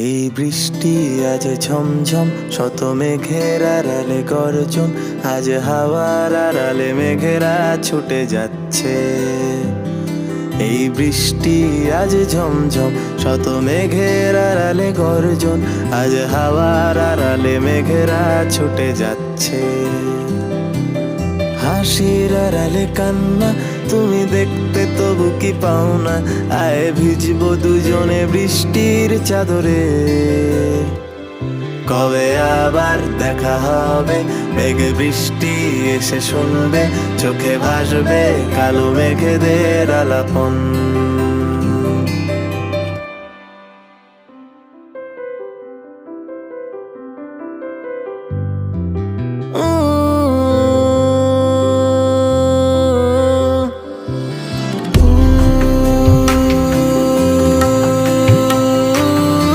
এই বৃষ্টি আজ ঝমঝম, শত মেঘের আড়ালে গর্জন, আজ হাওয়ার আড়ালে মেঘেরা ছুটে যাচ্ছে। এই বৃষ্টি আজ ঝমঝম, শত মেঘের আড়ালে গর্জন, আজ হাওয়ার আড়ালে মেঘেরা ছুটে যাচ্ছে। হাসির আড়ালে কান্না তুমি দেখতে তবু কি পাও না, আয় ভিজবো দুজনে বৃষ্টির চাদরে। কবে আবার দেখা হবে, মেঘ বৃষ্টি এসে শুনবে, চোখে ভাসবে কালো মেঘেদের আলাপন।